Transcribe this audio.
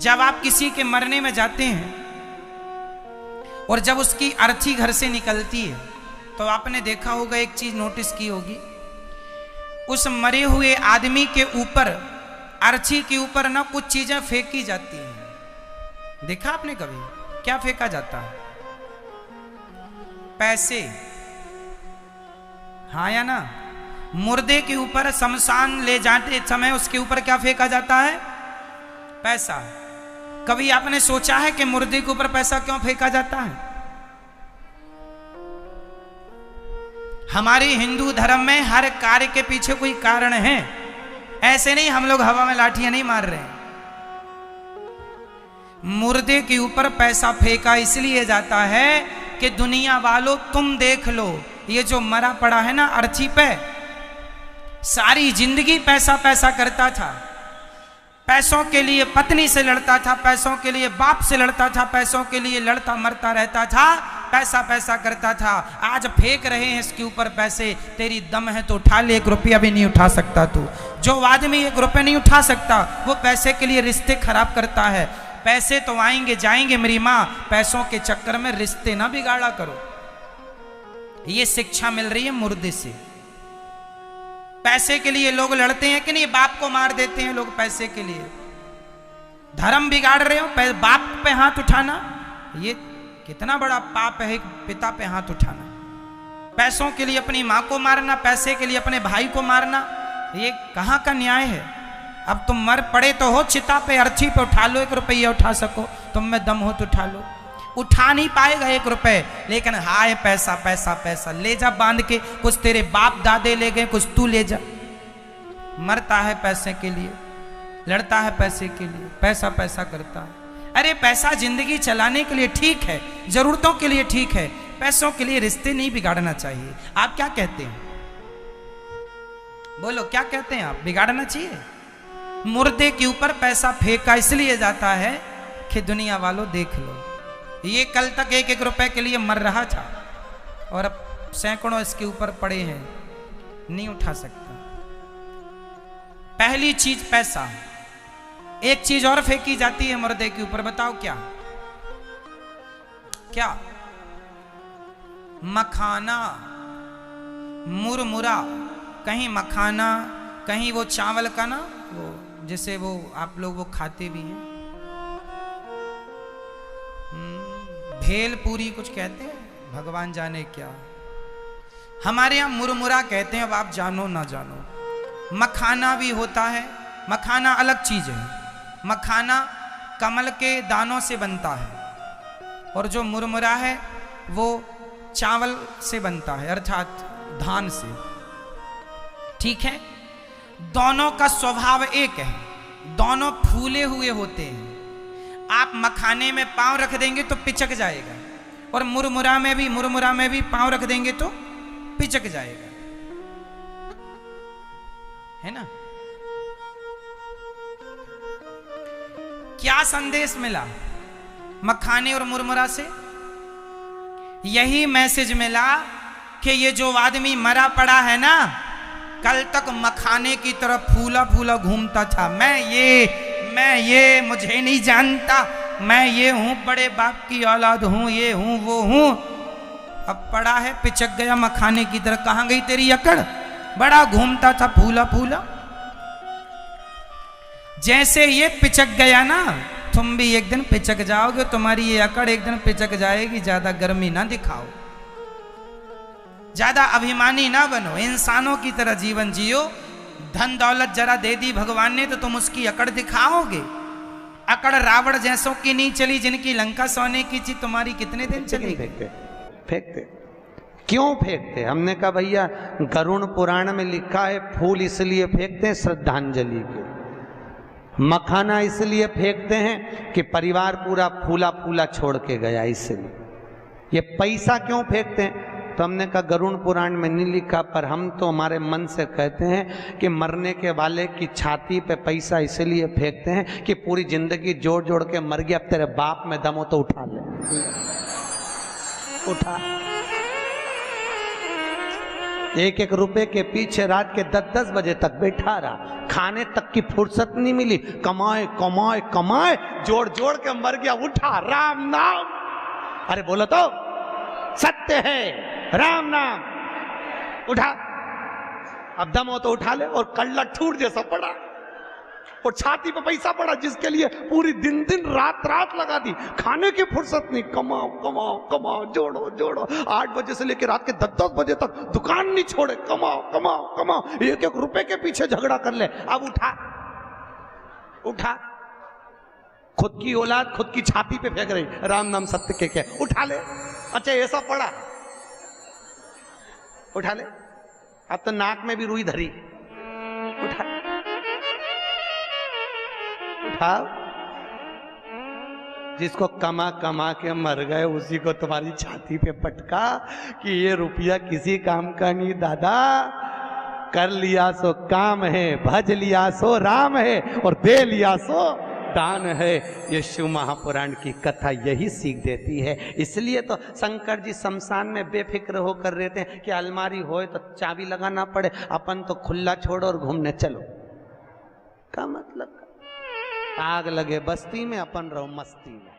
जब आप किसी के मरने में जाते हैं और जब उसकी अर्थी घर से निकलती है तो आपने देखा होगा, एक चीज नोटिस की होगी, उस मरे हुए आदमी के ऊपर, अर्थी के ऊपर ना कुछ चीजें फेंकी जाती हैं। देखा आपने कभी? क्या फेंका जाता है? पैसे, हाँ या ना? मुर्दे के ऊपर शमशान ले जाते समय उसके ऊपर क्या फेंका जाता है? पैसा। कभी आपने सोचा है कि मुर्दे के ऊपर पैसा क्यों फेंका जाता है? हमारे हिंदू धर्म में हर कार्य के पीछे कोई कारण है। ऐसे नहीं हम लोग हवा में लाठियां नहीं मार रहे हैं। मुर्दे के ऊपर पैसा फेंका इसलिए जाता है कि दुनिया वालों तुम देख लो, ये जो मरा पड़ा है ना अर्थी पे, सारी जिंदगी पैसा पैसा करता था। पैसों के लिए पत्नी से लड़ता था, पैसों के लिए बाप से लड़ता था, पैसों के लिए लड़ता मरता रहता था, पैसा पैसा करता था। आज फेंक रहे हैं इसके ऊपर पैसे। तेरी दम है तो उठा ले, 1 रुपया भी नहीं उठा सकता तू। जो आदमी 1 रुपया नहीं उठा सकता वो पैसे के लिए रिश्ते खराब करता है। पैसे तो आएंगे जाएंगे मेरी माँ, पैसों के चक्कर में रिश्ते ना बिगाड़ा करो। ये शिक्षा मिल रही है मुर्दे से। पैसे के लिए लोग लड़ते हैं कि नहीं? बाप को मार देते हैं लोग पैसे के लिए। धर्म बिगाड़ रहे हो, बाप पे हाथ उठाना, ये कितना बड़ा पाप है। पिता पे हाथ उठाना, पैसों के लिए अपनी माँ को मारना, पैसे के लिए अपने भाई को मारना, ये कहाँ का न्याय है? अब तुम मर पड़े तो हो चिता पे, अर्थी पे उठा लो, 1 रुपया उठा सको, तुम में दम हो तो उठा लो। उठा नहीं पाएगा 1 रुपए, लेकिन हाय पैसा पैसा पैसा, ले जा बांध के। कुछ तेरे बाप दादे ले गए, कुछ तू ले जा। मरता है पैसे के लिए, लड़ता है पैसे के लिए, पैसा पैसा करता है। अरे पैसा जिंदगी चलाने के लिए ठीक है, जरूरतों के लिए ठीक है, पैसों के लिए रिश्ते नहीं बिगाड़ना चाहिए। आप क्या कहते हैं? बोलो क्या कहते हैं आप? बिगाड़ना चाहिए? मुर्दे के ऊपर पैसा फेंका इसलिए जाता है कि दुनिया वालों देख लो, ये कल तक 1-1 रुपए के लिए मर रहा था और अब सैकड़ों इसके ऊपर पड़े हैं, नहीं उठा सकता। पहली चीज पैसा। एक चीज और फेंकी जाती है मुर्दे के ऊपर, बताओ क्या? क्या? मखाना, मुरमुरा। कहीं मखाना, कहीं वो चावल का ना, वो जैसे वो आप लोग वो खाते भी हैं, भेल पूरी कुछ कहते हैं, भगवान जाने क्या। हमारे यहां मुरमुरा कहते हैं, अब आप जानो ना जानो। मखाना भी होता है, मखाना अलग चीज है। मखाना कमल के दानों से बनता है और जो मुरमुरा है वो चावल से बनता है, अर्थात धान से। ठीक है? दोनों का स्वभाव एक है, दोनों फूले हुए होते हैं। आप मखाने में पांव रख देंगे तो पिचक जाएगा, और मुरमुरा में भी पांव रख देंगे तो पिचक जाएगा, है ना? क्या संदेश मिला मखाने और मुरमुरा से? यही मैसेज मिला कि ये जो आदमी मरा पड़ा है ना, कल तक मखाने की तरह फूला फूला घूमता था। मैं ये मुझे नहीं जानता, मैं ये हूं, बड़े बाप की औलाद हूं, ये हूं वो हूं। अब पड़ा है पिचक गया मखाने की तरह। कहां गई तेरी अकड़? बड़ा घूमता था फूला फूला। जैसे ये पिचक गया ना, तुम भी एक दिन पिचक जाओगे, तुम्हारी ये अकड़ एक दिन पिचक जाएगी। ज्यादा गर्मी ना दिखाओ, ज्यादा अभिमानी ना बनो, इंसानों की तरह जीवन जियो। धन दौलत जरा दे दी भगवान ने तो तुम उसकी अकड़ दिखाओगे। अकड़ रावण जैसों की नहीं चली, जिनकी लंका सोने की थी, तुम्हारी कितने दिन चलेगी? फेंकते क्यों फेंकते? हमने कहा भैया गरुड़ पुराण में लिखा है, फूल इसलिए फेंकते हैं श्रद्धांजलि के, मखाना इसलिए फेंकते हैं कि परिवार पूरा फूला फूला छोड़ के गया, इसलिए। ये पैसा क्यों फेंकते हैं? तो हमने कहा गरुड़ पुराण में नहीं लिखा, पर हम तो हमारे मन से कहते हैं कि मरने के वाले की छाती पे पैसा इसलिए फेंकते हैं कि पूरी जिंदगी जोड़ जोड़ के मर गया, अब तेरे बाप में दम हो तो उठा ले, उठा। 1-1 रुपए के पीछे रात के 10-10 बजे तक बैठा रहा, खाने तक की फुर्सत नहीं मिली, कमाए कमाए कमाए, जोड़ जोड़ के मर गया। उठा राम नाम, अरे बोलो तो सत्य है राम नाम, उठा। अब दम हो तो उठा ले। और कल्ला ठूर जैसा पड़ा और छाती पे पैसा पड़ा, जिसके लिए पूरी दिन दिन रात रात लगा दी, खाने की फुर्सत नहीं, कमाओ कमाओ कमाओ, जोड़ो जोड़ो, 8 बजे से लेकर रात के 10-10 बजे तक दुकान नहीं छोड़े, कमाओ कमाओ कमाओ, 1-1 रुपए के पीछे झगड़ा कर ले। अब उठा उठा, खुद की औलाद खुद की छाती पे फेंक रही, राम नाम सत्य के क्या, उठा ले। अच्छा ऐसा पड़ा, उठा ले। अब तो नाक में भी रुई धरी, उठा उठाओ। जिसको कमा कमा के मर गए उसी को तुम्हारी छाती पे पटका कि ये रुपया किसी काम का नहीं दादा, कर लिया सो काम है, भज लिया सो राम है, और दे लिया सो दान है। ये शिव महापुराण की कथा यही सीख देती है। इसलिए तो शंकर जी शमशान में बेफिक्र होकर रहते हैं कि अलमारी होए तो चाबी लगाना पड़े, अपन तो खुला छोड़ो और घूमने चलो। का मतलब आग लगे बस्ती में, अपन रहो मस्ती में।